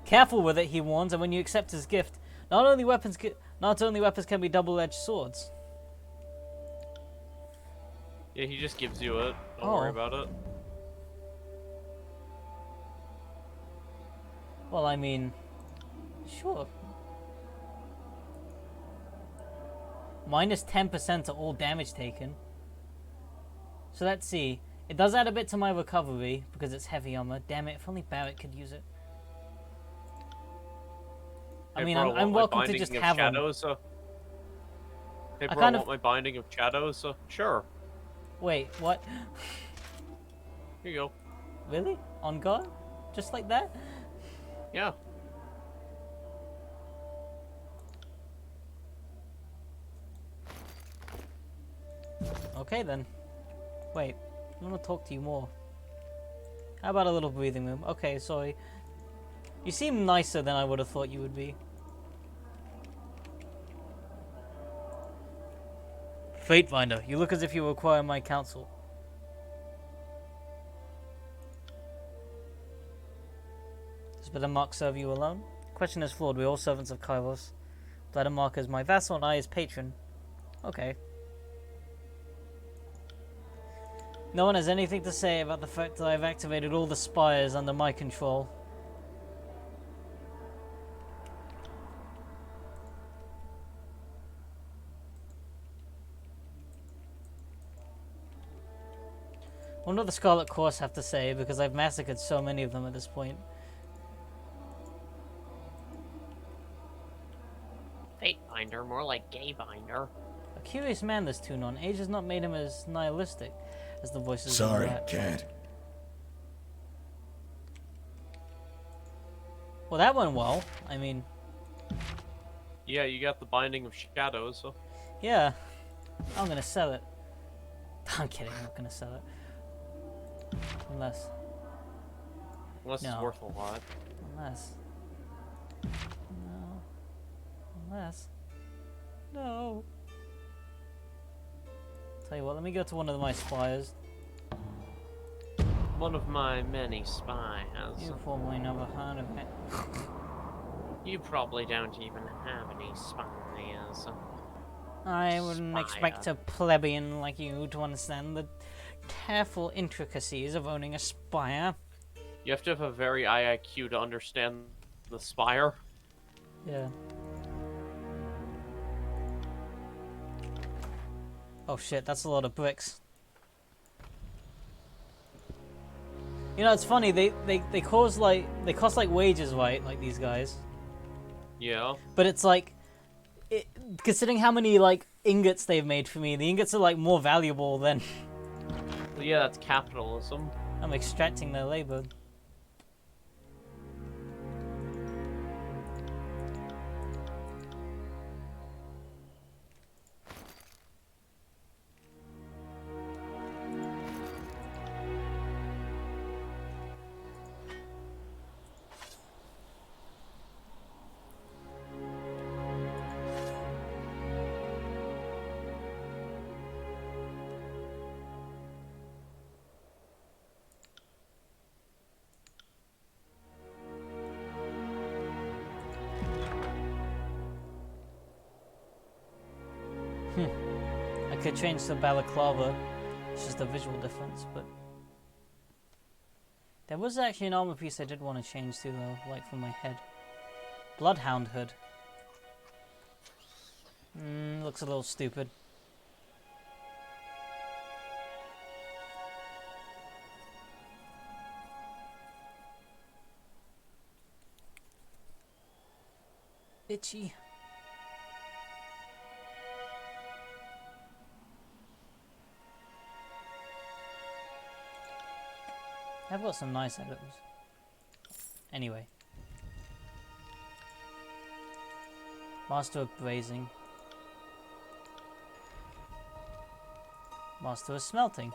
[SPEAKER 2] Careful with it, he warns, and when you accept his gift, not only weapons can be double-edged swords.
[SPEAKER 1] Yeah, he just gives you it. Don't
[SPEAKER 2] Oh.
[SPEAKER 1] worry about it.
[SPEAKER 2] Well, I mean, sure. Minus 10% to all damage taken. So let's see. It does add a bit to my recovery because it's heavy armor. Damn it! If only Barrett could use it. I
[SPEAKER 1] Hey,
[SPEAKER 2] mean,
[SPEAKER 1] bro,
[SPEAKER 2] I'm
[SPEAKER 1] want my
[SPEAKER 2] welcome to
[SPEAKER 1] binding
[SPEAKER 2] just
[SPEAKER 1] of
[SPEAKER 2] have them.
[SPEAKER 1] shadows, Hey,
[SPEAKER 2] I
[SPEAKER 1] bro,
[SPEAKER 2] kind
[SPEAKER 1] want my binding of shadows? Sure.
[SPEAKER 2] Wait, what?
[SPEAKER 1] Here you go.
[SPEAKER 2] Really? On guard? Just like that?
[SPEAKER 1] Yeah.
[SPEAKER 2] Okay then. Wait, I want to talk to you more. How about a little breathing room? Okay, sorry. You seem nicer than I would have thought you would be. Fate Finder, you look as if you require my counsel. Does Bloodmark serve you alone? Question is flawed. We're all servants of Kairos. Bloodmark is my vassal and I his patron. Okay. No one has anything to say about the fact that I've activated all the spires under my control. I wonder what the Scarlet Course have to say, because I've massacred so many of them at this point.
[SPEAKER 1] Fate binder, more like gay binder.
[SPEAKER 2] A curious man, this Tunon. Age has not made him as nihilistic as the voices of
[SPEAKER 3] Sorry,
[SPEAKER 2] that.
[SPEAKER 3] can't.
[SPEAKER 2] Well, that went well. I mean,
[SPEAKER 1] Yeah, you got the binding of shadows,
[SPEAKER 2] yeah. I'm gonna sell it. I'm kidding, I'm not gonna sell it. Unless.
[SPEAKER 1] unless
[SPEAKER 2] No.
[SPEAKER 1] it's worth a lot.
[SPEAKER 2] Unless. No. Unless. No. Tell you what, let me go to one of my spires.
[SPEAKER 1] One of my many spies.
[SPEAKER 2] You probably never heard of it.
[SPEAKER 1] You probably don't even have any spies.
[SPEAKER 2] I wouldn't expect a plebeian like you to understand the careful intricacies of owning a spire.
[SPEAKER 1] You have to have a very high IQ to understand the spire.
[SPEAKER 2] Yeah. Oh shit, that's a lot of bricks. You know, it's funny, they cost like wages, right? Like these guys.
[SPEAKER 1] Yeah.
[SPEAKER 2] But it's like, considering how many like ingots they've made for me, the ingots are like more valuable than
[SPEAKER 1] Well, yeah, that's capitalism.
[SPEAKER 2] I'm extracting their labor. I could change to balaclava. It's just a visual difference, but there was actually an armor piece I did want to change to though, like for my head. Bloodhound hood. Looks a little stupid. Itchy. I've got some nice items. Anyway. Master of Brazing. Master of Smelting.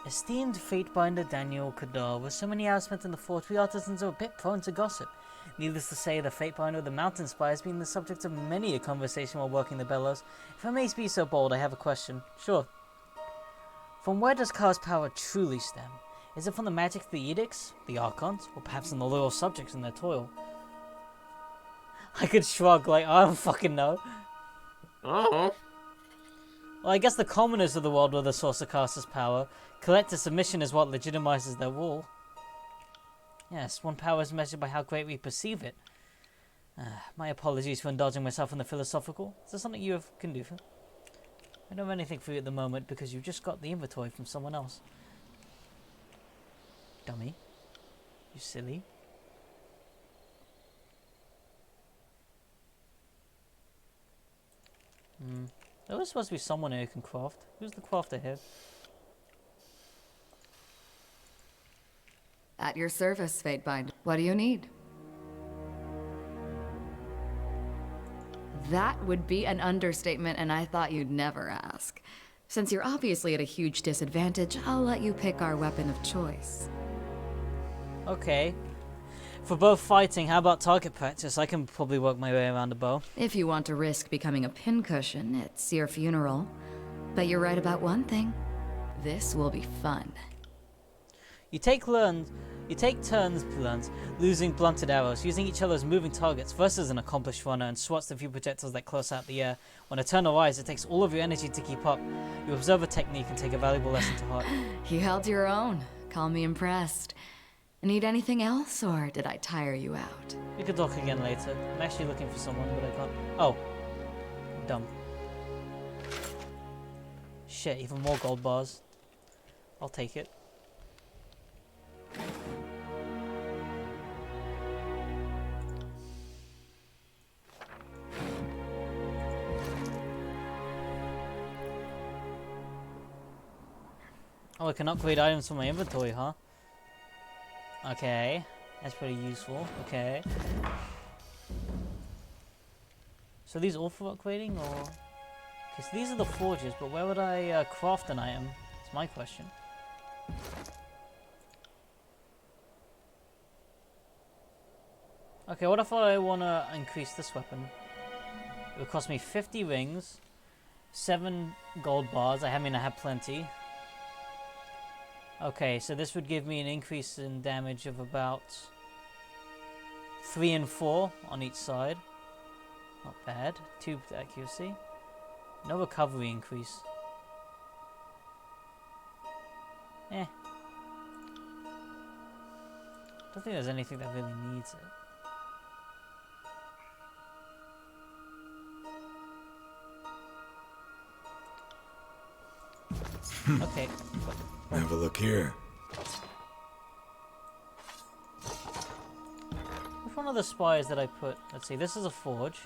[SPEAKER 2] Esteemed Fatebinder Daniel Kadar, with so many hours spent in the fort, we artisans are a bit prone to gossip. Needless to say, the Fatebinder of the Mountain Spire has been the subject of many a conversation while working the bellows. If I may be so bold, I have a question. Sure. From where does Ka's power truly stem? Is it from the magic of the edicts, the archons, or perhaps from the loyal subjects in their toil? I could shrug, like, I don't fucking know.
[SPEAKER 1] Oh.
[SPEAKER 2] Well, I guess the commoners of the world were the source of Caster's power. Collective submission is what legitimizes their rule. Yes, one power is measured by how great we perceive it. My apologies for indulging myself in the philosophical. Is there something you can do for? I don't have anything for you at the moment because you just got the inventory from someone else. Dummy. You silly. There was supposed to be someone here who can craft. Who's the crafter here?
[SPEAKER 7] At your service, Fatebind. What do you need? That would be an understatement, and I thought you'd never ask. Since you're obviously at a huge disadvantage, I'll let you pick our weapon of choice.
[SPEAKER 2] Okay. For both fighting, how about target practice? I can probably work my way around a bow.
[SPEAKER 7] If you want to risk becoming a pincushion, it's your funeral. But you're right about one thing. This will be fun.
[SPEAKER 2] You take turns losing blunted arrows, using each other as moving targets versus an accomplished runner and swats the few projectiles that close out the air. When a turn arrives, it takes all of your energy to keep up. You observe a technique and take a valuable lesson to heart.
[SPEAKER 7] You held your own. Call me impressed. Need anything else, or did I tire you out?
[SPEAKER 2] We could talk again later. I'm actually looking for someone, but I can't. Oh. Dumb. Shit, even more gold bars. I'll take it. Oh, I can upgrade items from my inventory, huh? Okay, that's pretty useful. Okay. So these all for upgrading, or? Okay, so these are the forges, but where would I craft an item? That's my question. Okay, what if I want to increase this weapon? It would cost me 50 rings, 7 gold bars. I mean, I have plenty. Okay, so this would give me an increase in damage of about 3 and 4 on each side. Not bad. 2 accuracy. No recovery increase. Eh. Don't think there's anything that really needs it. Okay.
[SPEAKER 3] Have a look here.
[SPEAKER 2] Which one of the spires did I put? Let's see, this is a forge.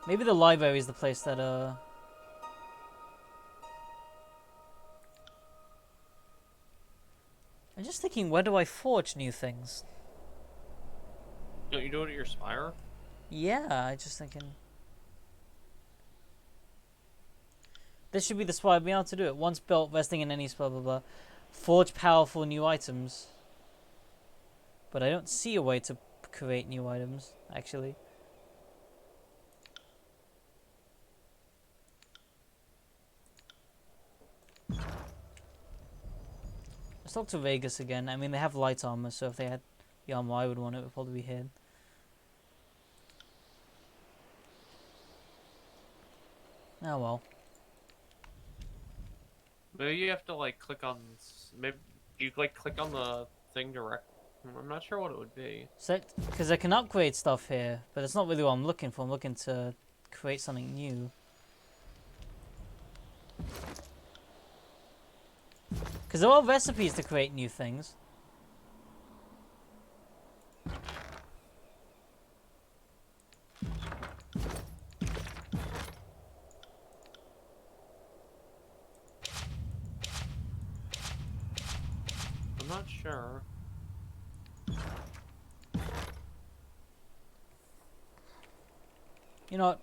[SPEAKER 2] Maybe the library is the place that, I'm just thinking, where do I forge new things?
[SPEAKER 1] Don't you do it at your spire?
[SPEAKER 2] Yeah, I just thinking. This should be the spire. I'd be able to do it. Once built, resting in any spell, blah blah. Forge powerful new items. But I don't see a way to create new items, actually. Let's talk to Vegas again. I mean, they have light armor, so if they had the armor I would want, it would probably be here. Oh well.
[SPEAKER 1] Maybe you have to like click on. Maybe you like click on the thing direct. I'm not sure what it would be.
[SPEAKER 2] So, because I can upgrade stuff here, but it's not really what I'm looking for. I'm looking to create something new. Because there are recipes to create new things.
[SPEAKER 1] I'm not sure.
[SPEAKER 2] You know what?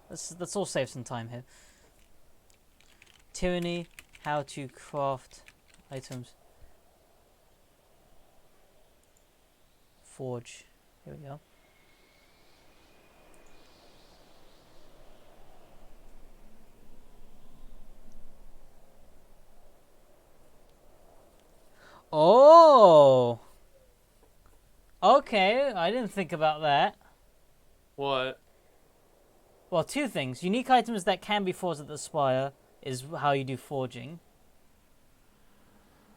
[SPEAKER 2] Let's all save some time here. Tyranny, how to craft items. Forge. Here we go. Oh! Okay, I didn't think about that.
[SPEAKER 1] What?
[SPEAKER 2] Well, 2 things. Unique items that can be forged at the spire is how you do forging.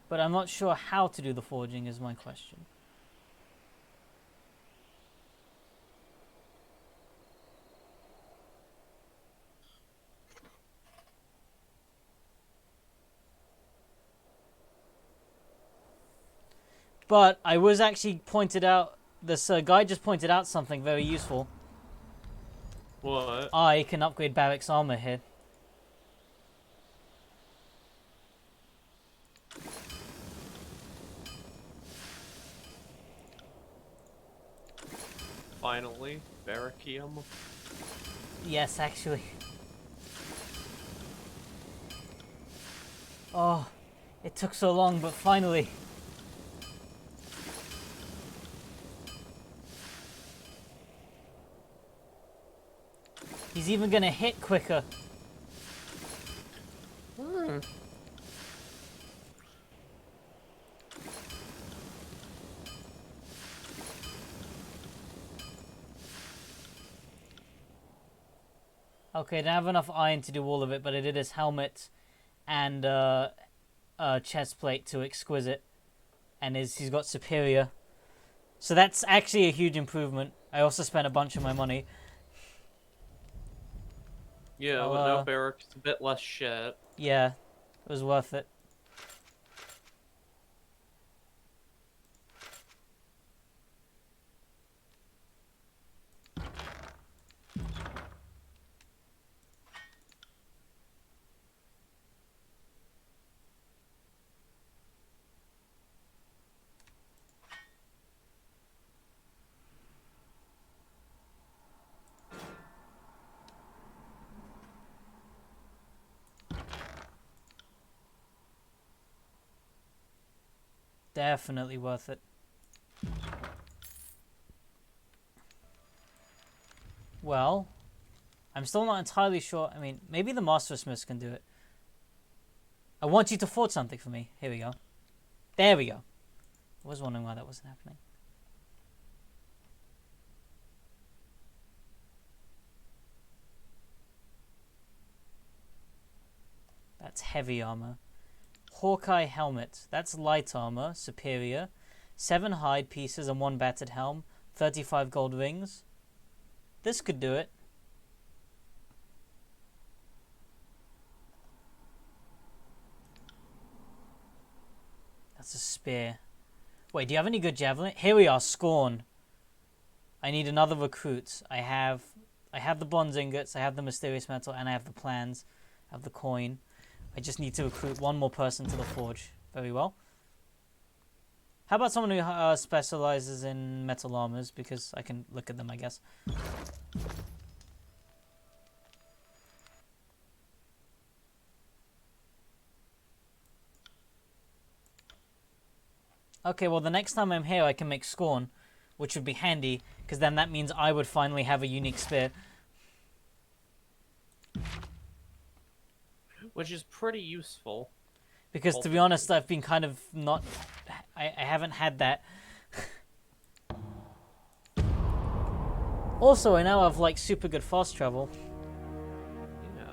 [SPEAKER 2] But I'm not sure how to do the forging is my question. But I was actually pointed out, this guy just pointed out something very useful.
[SPEAKER 1] What?
[SPEAKER 2] I can upgrade Barrack's armor here.
[SPEAKER 1] Finally, Barakium.
[SPEAKER 2] Yes, actually. Oh, it took so long, but finally. He's even gonna hit quicker. Okay, I don't have enough iron to do all of it, but I did his helmet and chest plate to exquisite, and he's got superior. So that's actually a huge improvement. I also spent a bunch of my money.
[SPEAKER 1] Yeah, but now Barrack's a bit less shit.
[SPEAKER 2] Yeah, it was worth it. Definitely worth it. Well, I'm still not entirely sure. I mean, maybe the Master of Smiths can do it. I want you to forge something for me. Here we go. There we go. I was wondering why that wasn't happening. That's heavy armor. Hawkeye helmet. That's light armor. Superior. 7 hide pieces and 1 battered helm. 35 gold rings. This could do it. That's a spear. Wait, do you have any good javelin? Here we are, Scorn. I need another recruit. I have the bronze ingots, I have the mysterious metal, and I have the plans. I have the coin. I just need to recruit one more person to the forge. Very well. How about someone who specializes in metal armors, because I can look at them, I guess. Okay, well the next time I'm here I can make Scorn, which would be handy, because then that means I would finally have a unique spear.
[SPEAKER 1] Which is pretty useful.
[SPEAKER 2] Because to be honest, I've been kind of not... I haven't had that. Also, I now have like super good fast travel.
[SPEAKER 1] Yeah.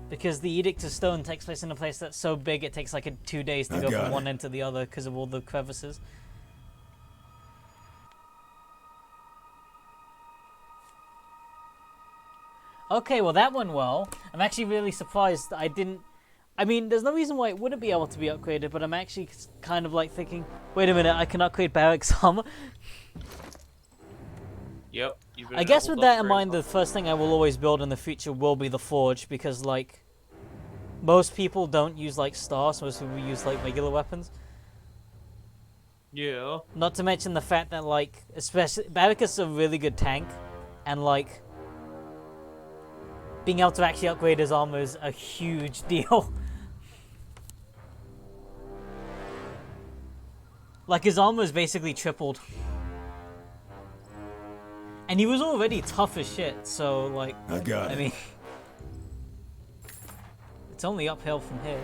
[SPEAKER 2] Because the Edict of Stone takes place in a place that's so big it takes like 2 days to go from one end to the other because of all the crevices. Okay, well that went well. I'm actually really surprised that I didn't... I mean, there's no reason why it wouldn't be able to be upgraded, but I'm actually kind of like thinking, wait a minute, I can upgrade Barrack's armor?
[SPEAKER 1] Yep.
[SPEAKER 2] I guess with that in mind, the first thing I will always build in the future will be the forge, because like, most people don't use like stars, most people use like regular weapons.
[SPEAKER 1] Yeah.
[SPEAKER 2] Not to mention the fact that like, especially, Barrack is a really good tank, and like, being able to actually upgrade his armor is a huge deal. Like, his armor is basically tripled. And he was already tough as shit, so, like... I mean... It's only uphill from here.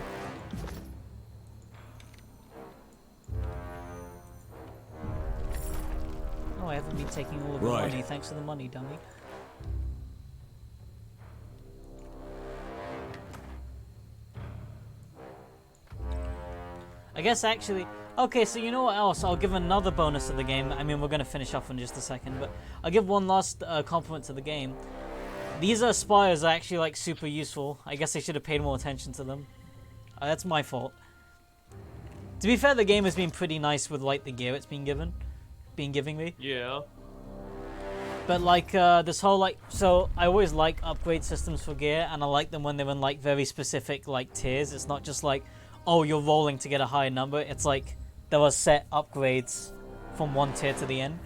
[SPEAKER 2] Oh, I haven't been taking all of the money. Thanks for the money, dummy. I guess actually... Okay, so you know what else? I'll give another bonus to the game. I mean, we're going to finish off in just a second, but I'll give one last compliment to the game. These spires are actually, like, super useful. I guess I should have paid more attention to them. That's my fault. To be fair, the game has been pretty nice with, like, the gear it's been giving me.
[SPEAKER 1] Yeah.
[SPEAKER 2] But, like, this whole, like... So, I always like upgrade systems for gear, and I like them when they're in, like, very specific, like, tiers. It's not just, like, oh, you're rolling to get a higher number. It's, like... There are set upgrades from one tier to the end.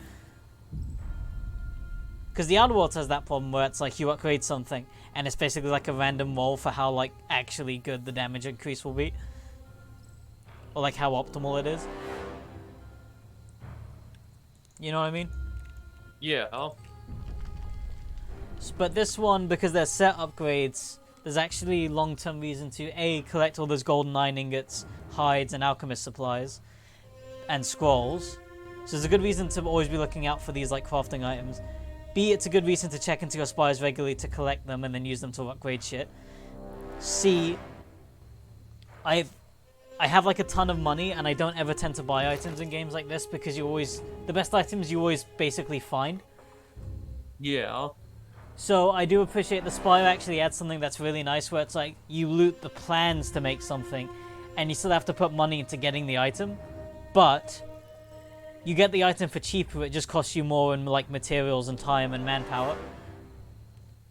[SPEAKER 2] Because the Outer Worlds has that problem where it's like you upgrade something and it's basically like a random roll for how like actually good the damage increase will be. Or like how optimal it is. You know what I mean?
[SPEAKER 1] Yeah.
[SPEAKER 2] But this one, because they're set upgrades, there's actually long-term reason to A, collect all those golden iron ingots, hides and alchemist supplies. And scrolls, so there's a good reason to always be looking out for these like crafting items. B, it's a good reason to check into your spires regularly to collect them and then use them to upgrade shit. C, I have like a ton of money and I don't ever tend to buy items in games like this because the best items you always basically find.
[SPEAKER 1] Yeah.
[SPEAKER 2] So I do appreciate the spire actually adds something that's really nice where it's like you loot the plans to make something and you still have to put money into getting the item. But you get the item for cheaper, it just costs you more in like materials and time and manpower.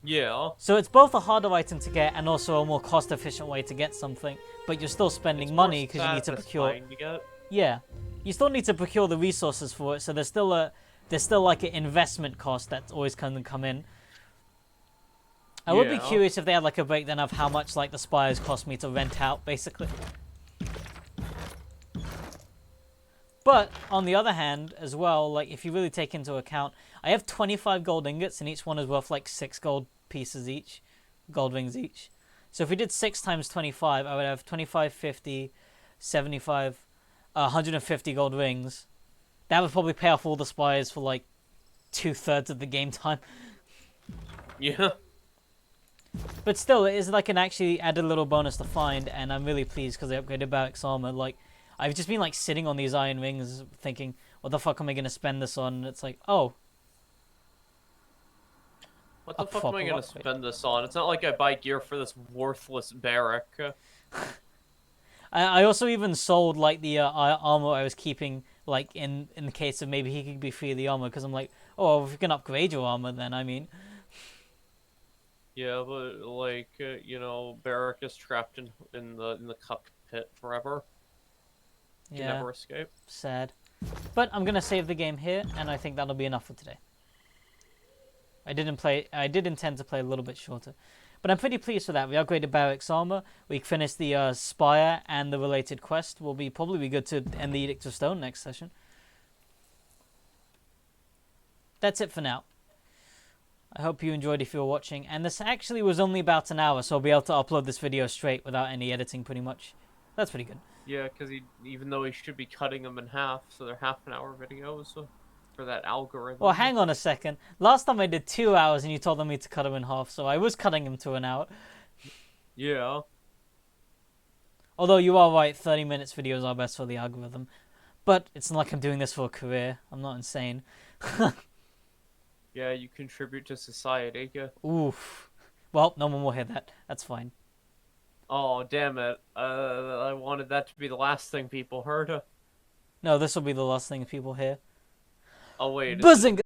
[SPEAKER 1] Yeah.
[SPEAKER 2] So it's both a harder item to get and also a more cost efficient way to get something, but you're still spending money because you need to procure. Yeah. You still need to procure the resources for it, so there's still like an investment cost that's always going to come in. I would be curious if they had like a breakdown of how much like the spires cost me to rent out, basically. But on the other hand, as well, like if you really take into account, I have 25 gold ingots, and each one is worth like 6 gold pieces each, gold rings each. So if we did 6 times 25, I would have 25, 50, 75, 150 gold rings. That would probably pay off all the spires for like 2/3 of the game time.
[SPEAKER 1] Yeah.
[SPEAKER 2] But still, it is like an actually added little bonus to find, and I'm really pleased because they upgraded Barrack's armor. Like, I've just been like sitting on these iron rings thinking, what the fuck am I going to spend this on? And it's like, oh.
[SPEAKER 1] What the
[SPEAKER 2] A
[SPEAKER 1] fuck am I
[SPEAKER 2] proper
[SPEAKER 1] gonna
[SPEAKER 2] upgrade.
[SPEAKER 1] spend this on? It's not like I buy gear for this worthless barrack.
[SPEAKER 2] I also even sold like the armor I was keeping, like in the case of maybe he could be free of the armor, because I'm like, oh, if you can upgrade your armor, then I mean,
[SPEAKER 1] Yeah, but like you know, barrack is trapped in the cockpit forever. You can
[SPEAKER 2] yeah,
[SPEAKER 1] never escape.
[SPEAKER 2] sad. But I'm gonna save the game here, and I think that'll be enough for today. I did intend to play a little bit shorter, but I'm pretty pleased with that. We upgraded Barrack's armor. We finished the spire and the related quest. We'll probably be good to end the Edict of Stone next session. That's it for now. I hope you enjoyed if you were watching, and this actually was only about an hour, so I'll be able to upload this video straight without any editing pretty much. That's pretty good.
[SPEAKER 1] Yeah, because even though he should be cutting them in half, so they're half-an-hour videos for that algorithm.
[SPEAKER 2] Well, hang on a second. Last time I did 2 hours and you told me to cut them in half, so I was cutting them to an hour.
[SPEAKER 1] Yeah.
[SPEAKER 2] Although you are right, 30 minutes videos are best for the algorithm. But it's not like I'm doing this for a career. I'm not insane.
[SPEAKER 1] Yeah, you contribute to society. Yeah.
[SPEAKER 2] Oof. Well, no one will hear that. That's fine.
[SPEAKER 1] Oh, damn it. I wanted that to be the last thing people heard.
[SPEAKER 2] No, this will be the last thing people hear.
[SPEAKER 1] Oh, wait.
[SPEAKER 2] Buzzing!